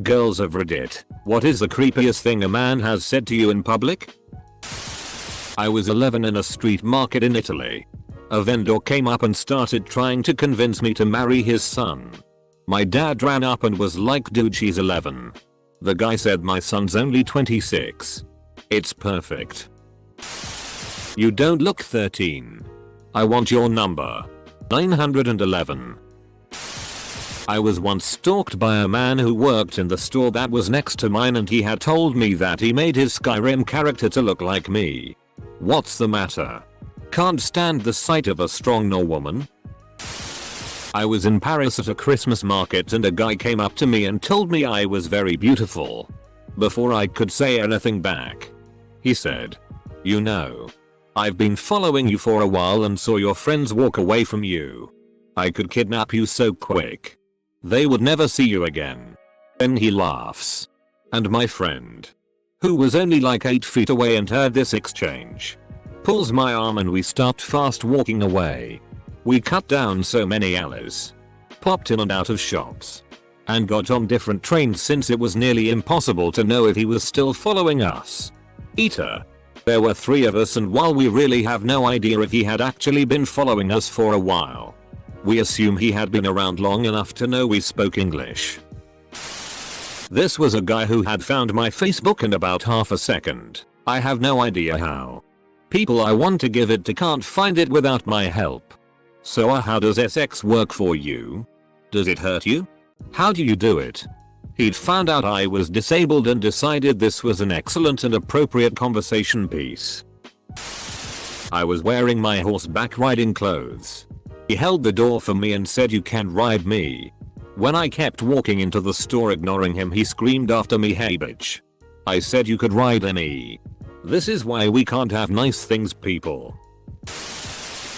Girls of Reddit, what is the creepiest thing a man has said to you in public? I was 11 in a street market in Italy. A vendor came up and started trying to convince me to marry his son. My dad ran up and was like, dude, she's 11. The guy said, my son's only 26. It's perfect. You don't look 13. I want your number. 911. I was once stalked by a man who worked in the store that was next to mine, and he had told me that he made his Skyrim character to look like me. What's the matter? Can't stand the sight of a strong no woman? I was in Paris at a Christmas market and a guy came up to me and told me I was very beautiful. Before I could say anything back, he said, you know, I've been following you for a while and saw your friends walk away from you. I could kidnap you so quick. They would never see you again. Then he laughs. And my friend, who was only like 8 feet away and heard this exchange, pulls my arm and we start fast walking away. We cut down so many alleys, popped in and out of shops, and got on different trains since it was nearly impossible to know if he was still following us. There were 3 of us, and while we really have no idea if he had actually been following us for a while, we assume he had been around long enough to know we spoke English. This was a guy who had found my Facebook in about half a second. I have no idea how. People I want to give it to can't find it without my help. So how does SX work for you? Does it hurt you? How do you do it? He'd found out I was disabled and decided this was an excellent and appropriate conversation piece. I was wearing my horseback riding clothes. He held the door for me and said, you can ride me. When I kept walking into the store ignoring him, he screamed after me, hey bitch. I said, you could ride me. This is why we can't have nice things, people.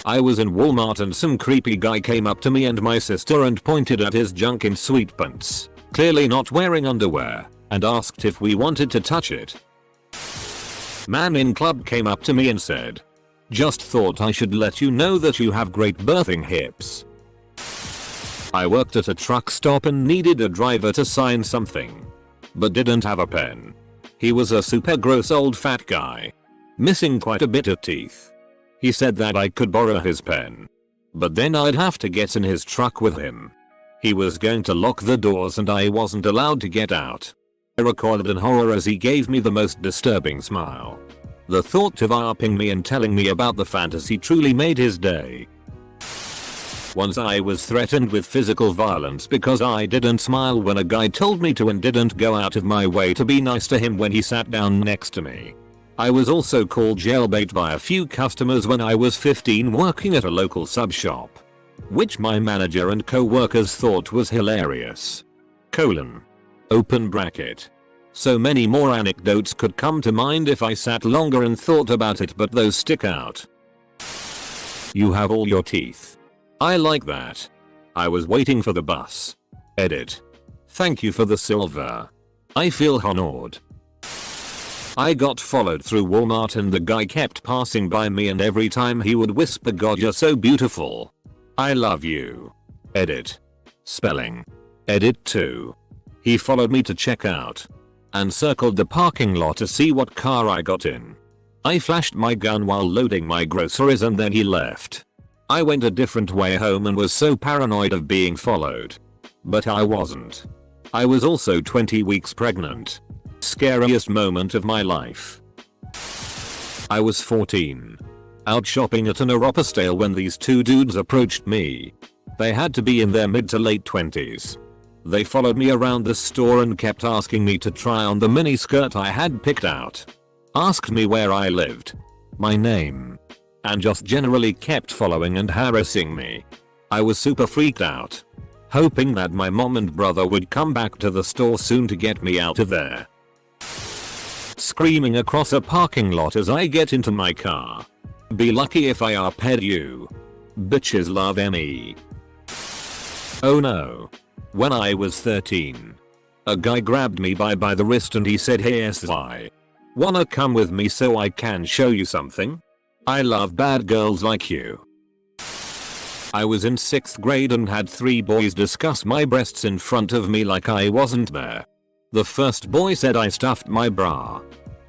I was in Walmart and some creepy guy came up to me and my sister and pointed at his junk in sweatpants, clearly not wearing underwear, and asked if we wanted to touch it. Man in club came up to me and said, just thought I should let you know that you have great birthing hips. I worked at a truck stop and needed a driver to sign something, but didn't have a pen. He was a super gross old fat guy, missing quite a bit of teeth. He said that I could borrow his pen, but then I'd have to get in his truck with him. He was going to lock the doors and I wasn't allowed to get out. I recoiled in horror as he gave me the most disturbing smile. The thought of ARPing me and telling me about the fantasy truly made his day. Once I was threatened with physical violence because I didn't smile when a guy told me to and didn't go out of my way to be nice to him when he sat down next to me. I was also called jailbait by a few customers when I was 15 working at a local sub shop, which my manager and co-workers thought was hilarious. Open bracket. So many more anecdotes could come to mind if I sat longer and thought about it, but those stick out. You have all your teeth. I like that. I was waiting for the bus. Edit. Thank you for the silver. I feel honored. I got followed through Walmart and the guy kept passing by me, and every time he would whisper, God, you're so beautiful. I love you. Edit. Spelling. Edit 2. He followed me to check out and circled the parking lot to see what car I got in. I flashed my gun while loading my groceries and then he left. I went a different way home and was so paranoid of being followed. But I wasn't. I was also 20 weeks pregnant. Scariest moment of my life. I was 14. Out shopping at an Aeropostale when these 2 dudes approached me. They had to be in their mid to late 20s. They followed me around the store and kept asking me to try on the mini skirt I had picked out. Asked me where I lived, my name, and just generally kept following and harassing me. I was super freaked out, hoping that my mom and brother would come back to the store soon to get me out of there. Screaming across a parking lot as I get into my car. Be lucky if I ARPed you. Bitches love me. Oh no. When I was 13, a guy grabbed me by the wrist and he said, hey SY, wanna come with me so I can show you something? I love bad girls like you. I was in 6th grade and had 3 boys discuss my breasts in front of me like I wasn't there. The first boy said I stuffed my bra.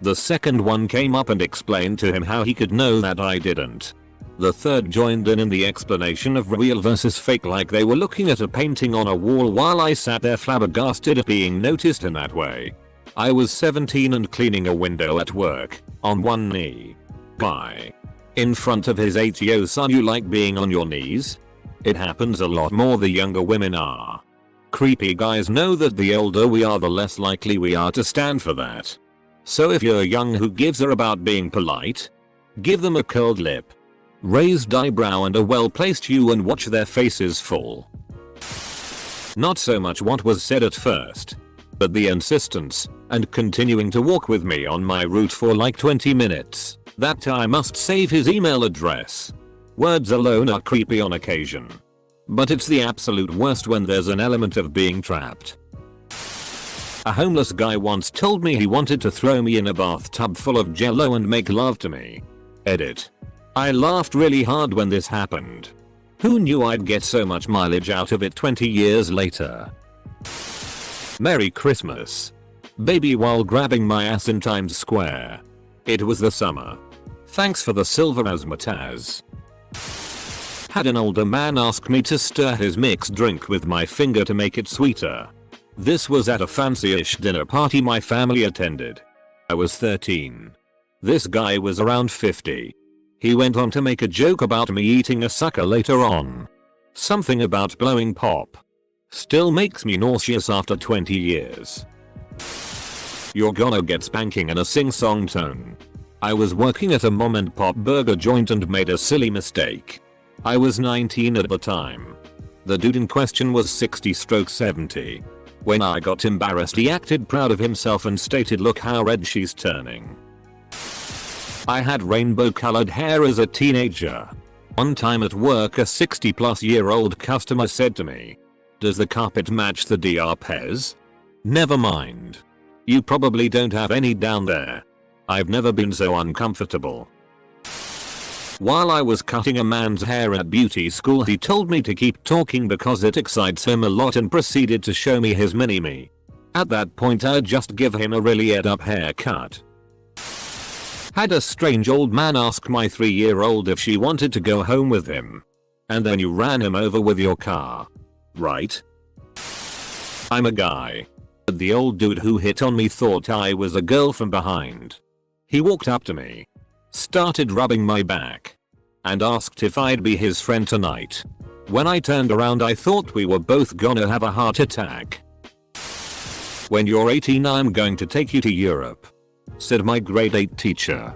The second one came up and explained to him how he could know that I didn't. The third joined in the explanation of real versus fake, like they were looking at a painting on a wall while I sat there flabbergasted at being noticed in that way. I was 17 and cleaning a window at work, on one knee. Guy. In front of his 8-year son. You like being on your knees? It happens a lot more the younger women are. Creepy guys know that the older we are the less likely we are to stand for that. So if you're young who gives a about being polite, give them a curled lip, raised eyebrow and a well-placed U and watch their faces fall. Not so much what was said at first, but the insistence and continuing to walk with me on my route for like 20 minutes, that I must save his email address. Words alone are creepy on occasion. But it's the absolute worst when there's an element of being trapped. A homeless guy once told me he wanted to throw me in a bathtub full of jello and make love to me. Edit. I laughed really hard when this happened. Who knew I'd get so much mileage out of it 20 years later? Merry Christmas. Baby while grabbing my ass in Times Square. It was the summer. Thanks for the silver razzmatazz. Had an older man ask me to stir his mixed drink with my finger to make it sweeter. This was at a fancy-ish dinner party my family attended. I was 13. This guy was around 50. He went on to make a joke about me eating a sucker later on. Something about blowing pop. Still makes me nauseous after 20 years. You're gonna get spanking in a sing-song tone. I was working at a mom and pop burger joint and made a silly mistake. I was 19 at the time. The dude in question was 60/70. When I got embarrassed he acted proud of himself and stated, "Look how red she's turning." I had rainbow colored hair as a teenager. One time at work a 60-plus-year-old customer said to me, "Does the carpet match the DR Pez?" Never mind. You probably don't have any down there. I've never been so uncomfortable. While I was cutting a man's hair at beauty school he told me to keep talking because it excites him a lot and proceeded to show me his mini-me. At that point I'd just give him a really ed-up haircut. Had a strange old man ask my 3-year-old if she wanted to go home with him. And then you ran him over with your car. Right? I'm a guy. The old dude who hit on me thought I was a girl from behind. He walked up to me, started rubbing my back, and asked if I'd be his friend tonight. When I turned around I thought we were both gonna have a heart attack. "When you're 18 I'm going to take you to Europe," said my grade 8 teacher.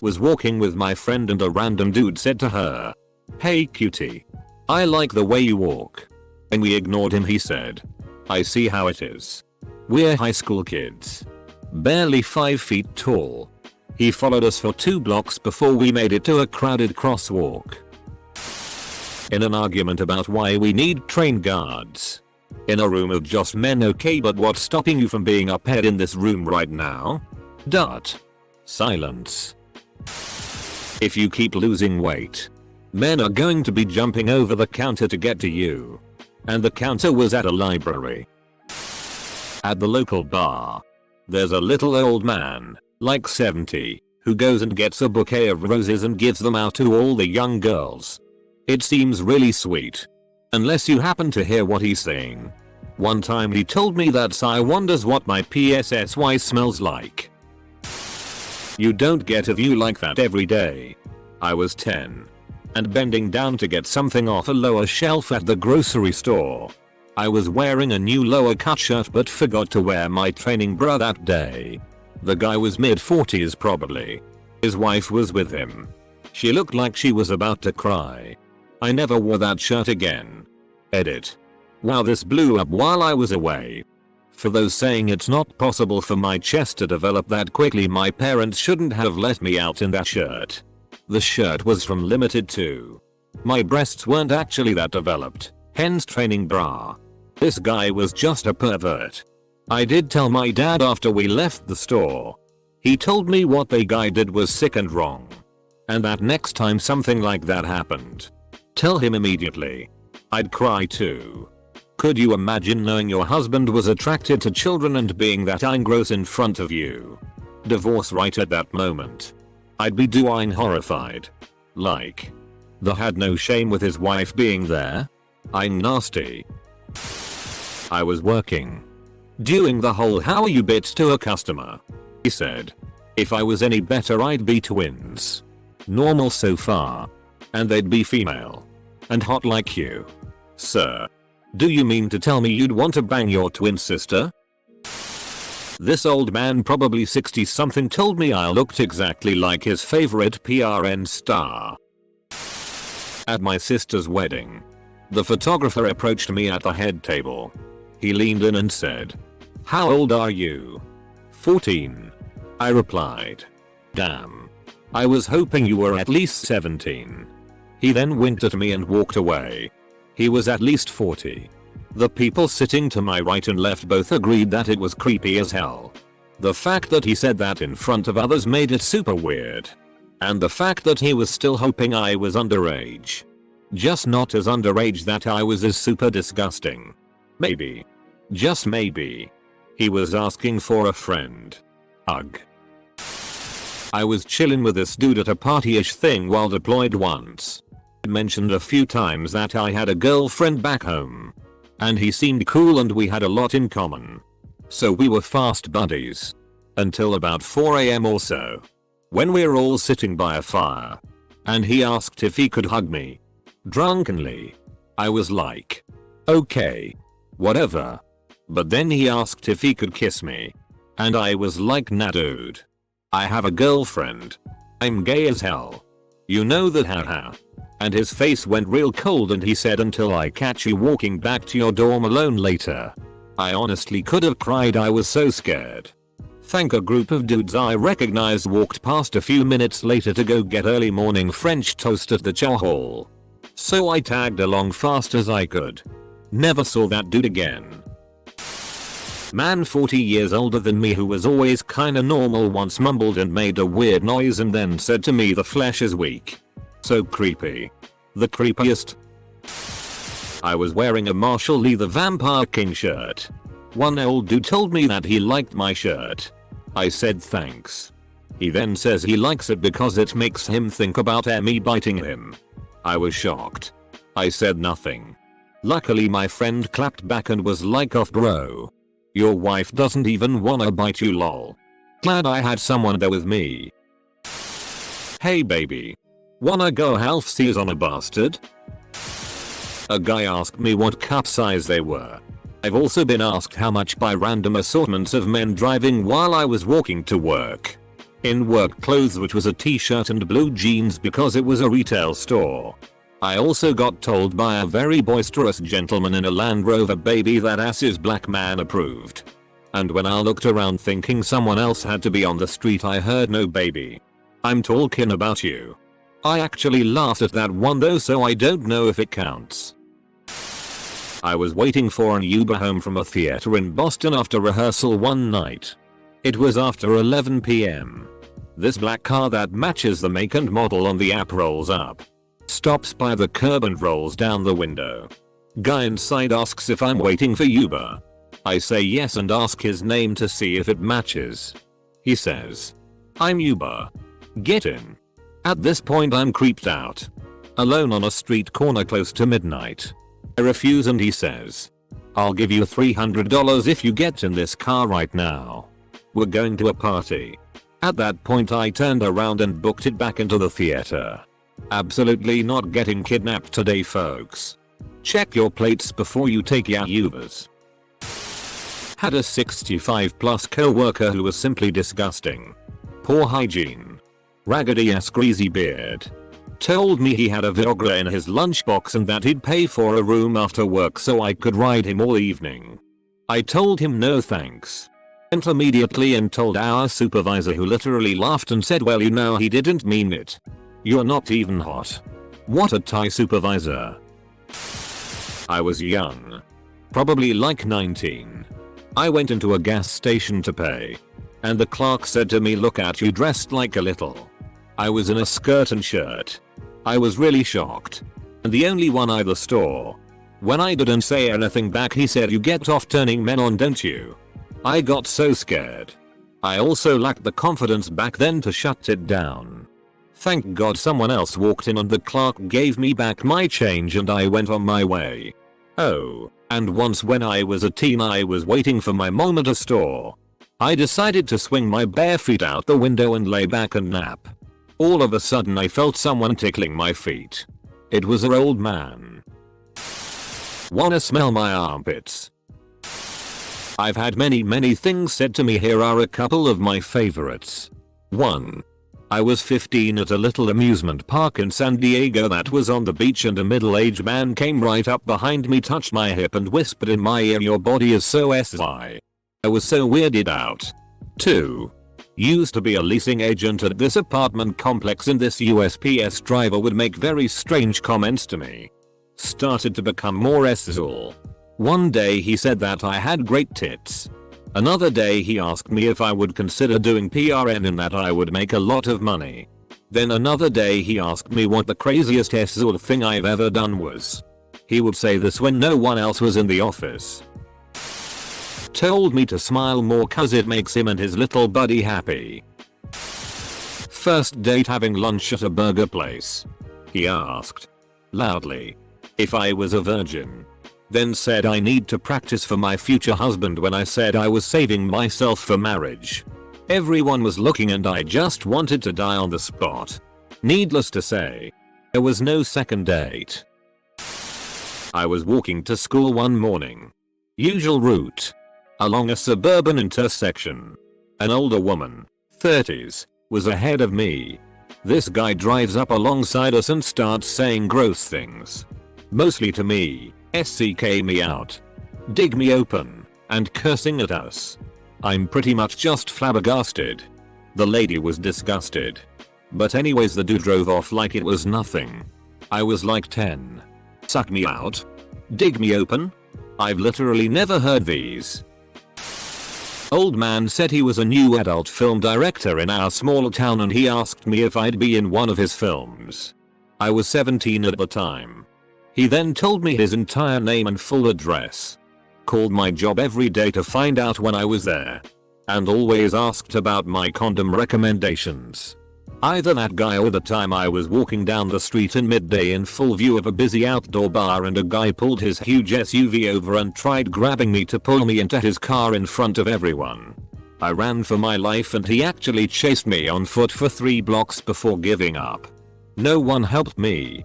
Was walking with my friend and a random dude said to her, "Hey cutie. I like the way you walk." And we ignored him. He said, "I see how it is. We're high school kids. Barely 5 feet tall." He followed us for 2 blocks before we made it to a crowded crosswalk. In an argument about why we need train guards. In a room of just men, okay, but what's stopping you from being up ahead in this room right now? Silence. If you keep losing weight, men are going to be jumping over the counter to get to you. And the counter was at a library. At the local bar, there's a little old man, like 70, who goes and gets a bouquet of roses and gives them out to all the young girls. It seems really sweet. Unless you happen to hear what he's saying. One time he told me that I wonders what my PSSY smells like. You don't get a view like that every day. I was 10. And bending down to get something off a lower shelf at the grocery store. I was wearing a new lower cut shirt but forgot to wear my training bra that day. The guy was mid-40s probably. His wife was with him. She looked like she was about to cry. I never wore that shirt again. Edit. Wow, this blew up while I was away. For those saying it's not possible for my chest to develop that quickly, my parents shouldn't have let me out in that shirt. The shirt was from Limited Too. My breasts weren't actually that developed, hence training bra. This guy was just a pervert. I did tell my dad after we left the store. He told me what the guy did was sick and wrong. And that next time something like that happened, tell him immediately. I'd cry too. Could you imagine knowing your husband was attracted to children and being that gross in front of you? Divorce right at that moment. I'd be doing horrified. Like, the had no shame with his wife being there? I'm nasty. I was working. Doing the whole how are you bit to a customer. He said, if I was any better I'd be twins. Normal so far. And they'd be female. And hot like you. Sir. Do you mean to tell me you'd want to bang your twin sister? This old man, probably 60 something, told me I looked exactly like his favorite PRN star. At my sister's wedding, the photographer approached me at the head table. He leaned in and said, "How old are you?" 14. I replied. "Damn. I was hoping you were at least 17. He then winked at me and walked away. He was at least 40. The people sitting to my right and left both agreed that it was creepy as hell. The fact that he said that in front of others made it super weird. And the fact that he was still hoping I was underage. Just not as underage that I was is super disgusting. Maybe. Just maybe. He was asking for a friend. Ugh. I was chillin' with this dude at a party-ish thing while deployed once. I mentioned a few times that I had a girlfriend back home. And he seemed cool and we had a lot in common. So we were fast buddies. Until about 4 AM or so. When we're all sitting by a fire. And he asked if he could hug me. Drunkenly. I was like, okay. Whatever. But then he asked if he could kiss me. And I was like, nah dude. I have a girlfriend. I'm gay as hell. You know that, haha. And his face went real cold and he said, until I catch you walking back to your dorm alone later. I honestly could have cried, I was so scared. Thank a group of dudes I recognized walked past a few minutes later to go get early morning French toast at the chow hall. So I tagged along fast as I could. Never saw that dude again. Man 40 years older than me who was always kinda normal once mumbled and made a weird noise and then said to me, "The flesh is weak." So creepy. The creepiest. I was wearing a Marshall Lee the Vampire King shirt. One old dude told me that he liked my shirt. I said thanks. He then says he likes it because it makes him think about me biting him. I was shocked. I said nothing. Luckily my friend clapped back and was like, "Off bro. Your wife doesn't even wanna bite you lol." Glad I had someone there with me. Hey baby. Wanna go half-seas on a bastard? A guy asked me what cup size they were. I've also been asked how much by random assortments of men driving while I was walking to work. In work clothes, which was a t-shirt and blue jeans because it was a retail store. I also got told by a very boisterous gentleman in a Land Rover baby that ass is black man approved. And when I looked around thinking someone else had to be on the street, I heard no baby. I'm talking about you. I actually laughed at that one though, so I don't know if it counts. I was waiting for an Uber home from a theater in Boston after rehearsal one night. It was after 11 PM. This black car that matches the make and model on the app rolls up. Stops by the curb and rolls down the window. Guy inside asks if I'm waiting for Uber. I say yes and ask his name to see if it matches. He says, "I'm Uber. Get in." At this point I'm creeped out. Alone on a street corner close to midnight. I refuse and he says, "I'll give you $300 if you get in this car right now. We're going to a party." At that point I turned around and booked it back into the theater. Absolutely not getting kidnapped today, folks. Check your plates before you take your Ubers. Had a 65 plus co-worker who was simply disgusting. Poor hygiene. Raggedy ass greasy beard. Told me he had a Viagra in his lunchbox and that he'd pay for a room after work so I could ride him all evening. I told him no thanks. Went immediately and told our supervisor, who literally laughed and said, "Well, you know, he didn't mean it. You're not even hot." What a Thai supervisor. I was young. Probably like 19. I went into a gas station to pay. And the clerk said to me, "Look at you dressed like a little." I was in a skirt and shirt. I was really shocked. And the only one at the store. When I didn't say anything back he said, "You get off turning men on, don't you?" I got so scared. I also lacked the confidence back then to shut it down. Thank God someone else walked in and the clerk gave me back my change and I went on my way. Oh, and once when I was a teen I was waiting for my mom at a store. I decided to swing my bare feet out the window and lay back and nap. All of a sudden I felt someone tickling my feet. It was an old man. Wanna smell my armpits? I've had many things said to me. Here are a couple of my favorites. 1. I was 15 at a little amusement park in San Diego that was on the beach and a middle-aged man came right up behind me, touched my hip and whispered in my ear, "Your body is so SI." I was so weirded out. 2. Used to be a leasing agent at this apartment complex and this USPS driver would make very strange comments to me. Started to become more SL. One day he said that I had great tits. Another day he asked me if I would consider doing PRN and that I would make a lot of money. Then another day he asked me what the craziest SL thing I've ever done was. He would say this when no one else was in the office. Told me to smile more cause it makes him and his little buddy happy. First date, having lunch at a burger place. He asked loudly if I was a virgin. Then said I need to practice for my future husband when I said I was saving myself for marriage. Everyone was looking and I just wanted to die on the spot. Needless to say, there was no second date. I was walking to school one morning. Usual route. Along a suburban intersection. An older woman, 30s, was ahead of me. This guy drives up alongside us and starts saying gross things. Mostly to me. SCK me out. Dig me open. And cursing at us. I'm pretty much just flabbergasted. The lady was disgusted. But anyways, the dude drove off like it was nothing. I was like 10. Suck me out? Dig me open? I've literally never heard these. Old man said he was a new adult film director in our small town and he asked me if I'd be in one of his films. I was 17 at the time. He then told me his entire name and full address. Called my job every day to find out when I was there. And always asked about my condom recommendations. Either that guy or the time I was walking down the street in midday in full view of a busy outdoor bar and a guy pulled his huge SUV over and tried grabbing me to pull me into his car in front of everyone. I ran for my life and he actually chased me on foot for 3 blocks before giving up. No one helped me.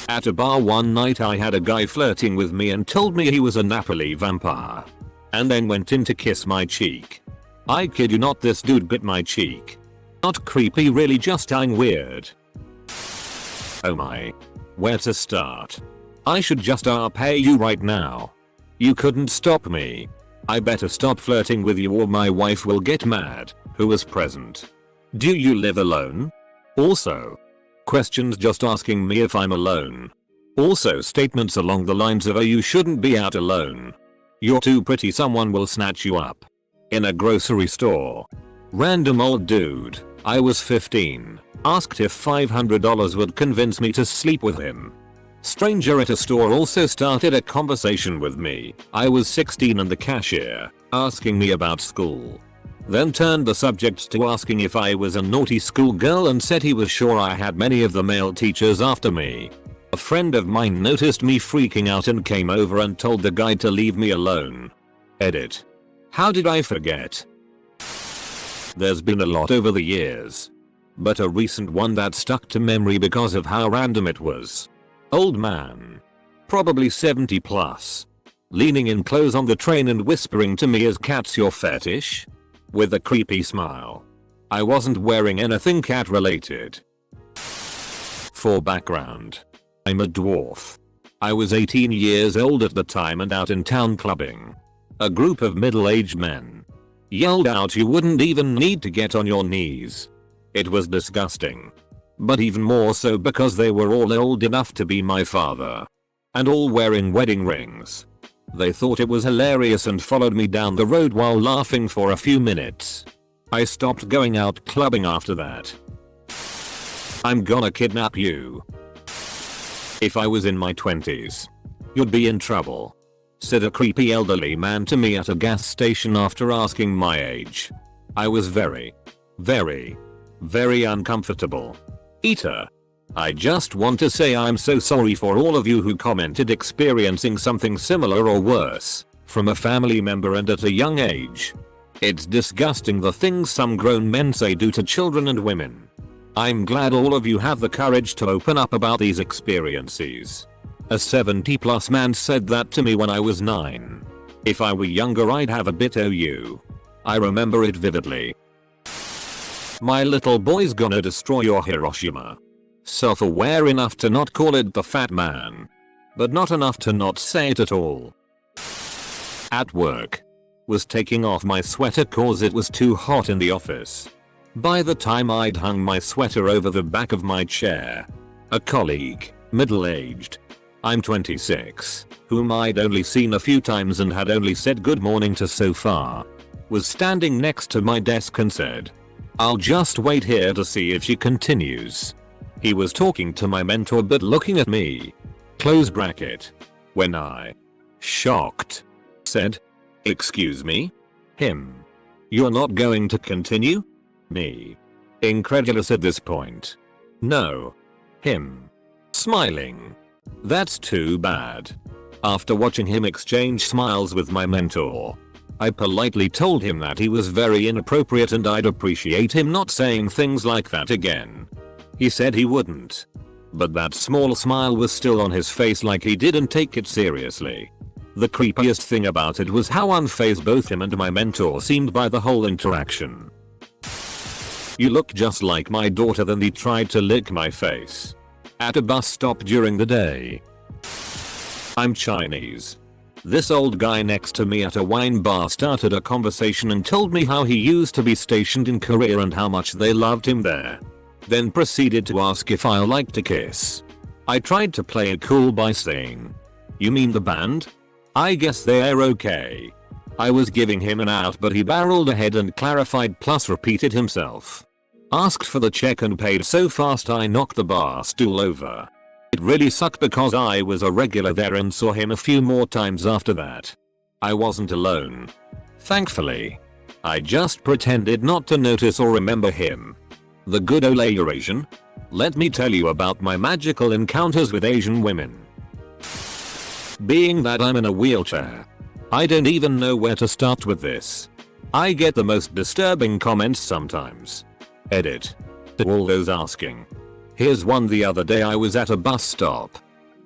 At a bar one night I had a guy flirting with me and told me he was a Napoli vampire. And then went in to kiss my cheek. I kid you not, this dude bit my cheek. Not creepy really, just dying weird. Oh my. Where to start? I should just pay you right now. You couldn't stop me. I better stop flirting with you or my wife will get mad, who was present. Do you live alone? Also. Questions just asking me if I'm alone. Also statements along the lines of, "Oh, you shouldn't be out alone. You're too pretty, someone will snatch you up." In a grocery store. Random old dude. I was 15. Asked if $500 would convince me to sleep with him. Stranger at a store also started a conversation with me. I was 16 and the cashier, asking me about school. Then turned the subject to asking if I was a naughty schoolgirl and said he was sure I had many of the male teachers after me. A friend of mine noticed me freaking out and came over and told the guy to leave me alone. Edit. How did I forget? There's been a lot over the years. But a recent one that stuck to memory because of how random it was. Old man. Probably 70 plus. Leaning in close on the train and whispering to me, "Is cats your fetish?" With a creepy smile. I wasn't wearing anything cat related. For background. I'm a dwarf. I was 18 years old at the time and out in town clubbing. A group of middle-aged men yelled out, "You wouldn't even need to get on your knees." It was disgusting. But even more so because they were all old enough to be my father. And all wearing wedding rings. They thought it was hilarious and followed me down the road while laughing for a few minutes. I stopped going out clubbing after that. I'm gonna kidnap you. If I was in my 20s, "You'd be in trouble," said a creepy elderly man to me at a gas station after asking my age. I was very uncomfortable. Eater. I just want to say I'm so sorry for all of you who commented experiencing something similar or worse from a family member and at a young age. It's disgusting the things some grown men say do to children and women. I'm glad all of you have the courage to open up about these experiences. A 70+ man said that to me when I was 9. If I were younger I'd have a bit OU. I remember it vividly. My little boy's gonna destroy your Hiroshima. Self-aware enough to not call it the fat man, but not enough to not say it at all. At work. Was taking off my sweater cause it was too hot in the office. By the time I'd hung my sweater over the back of my chair, a colleague, middle-aged, I'm 26, whom I'd only seen a few times and had only said good morning to so far, was standing next to my desk and said, "I'll just wait here to see if she continues." He was talking to my mentor but looking at me. Close bracket. When I, shocked, said, "Excuse me?" Him. "You're not going to continue?" Me. Incredulous at this point. "No." Him. Smiling. "That's too bad." After watching him exchange smiles with my mentor, I politely told him that he was very inappropriate and I'd appreciate him not saying things like that again. He said he wouldn't. But that small smile was still on his face like he didn't take it seriously. The creepiest thing about it was how unfazed both him and my mentor seemed by the whole interaction. "You look just like my daughter," then he tried to lick my face. At a bus stop during the day. I'm Chinese. This old guy next to me at a wine bar started a conversation and told me how he used to be stationed in Korea and how much they loved him there. Then proceeded to ask if I liked to kiss. I tried to play it cool by saying, "You mean the band? I guess they're okay." I was giving him an out but he barreled ahead and clarified plus repeated himself. Asked for the check and paid so fast I knocked the bar stool over. It really sucked because I was a regular there and saw him a few more times after that. I wasn't alone. Thankfully. I just pretended not to notice or remember him. The good ole Eurasian? Let me tell you about my magical encounters with Asian women. Being that I'm in a wheelchair, I don't even know where to start with this. I get the most disturbing comments sometimes. Edit. To all those asking. Here's one the other day. I was at a bus stop.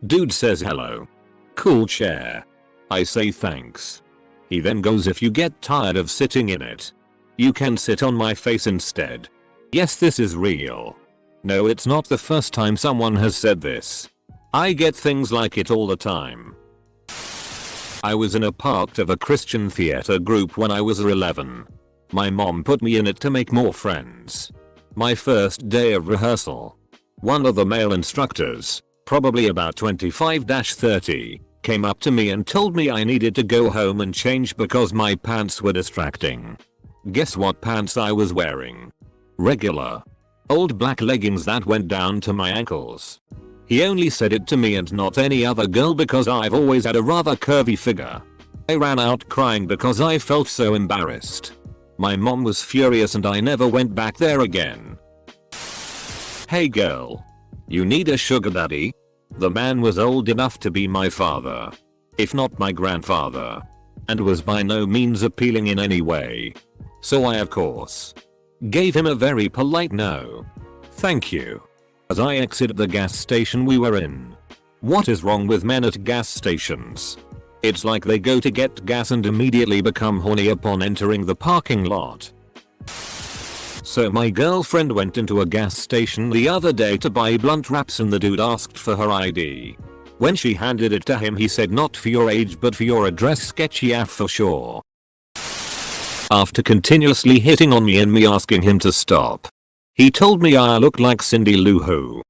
Dude says hello. Cool chair. I say thanks. He then goes, "If you get tired of sitting in it, you can sit on my face instead." Yes, this is real. No, it's not the first time someone has said this. I get things like it all the time. I was in a part of a Christian theater group when I was 11. My mom put me in it to make more friends. My first day of rehearsal, one of the male instructors, probably about 25-30, came up to me and told me I needed to go home and change because my pants were distracting. Guess what pants I was wearing? Regular. Old black leggings that went down to my ankles. He only said it to me and not any other girl because I've always had a rather curvy figure. I ran out crying because I felt so embarrassed. My mom was furious and I never went back there again. Hey girl. You need a sugar daddy? The man was old enough to be my father, if not my grandfather, and was by no means appealing in any way. So I of course gave him a very polite no. Thank you. As I exited the gas station we were in. What is wrong with men at gas stations? It's like they go to get gas and immediately become horny upon entering the parking lot. So my girlfriend went into a gas station the other day to buy blunt wraps and the dude asked for her ID. When she handed it to him he said, "Not for your age but for your address, sketchy AF for sure." After continuously hitting on me and me asking him to stop, he told me I looked like Cindy Lou Who.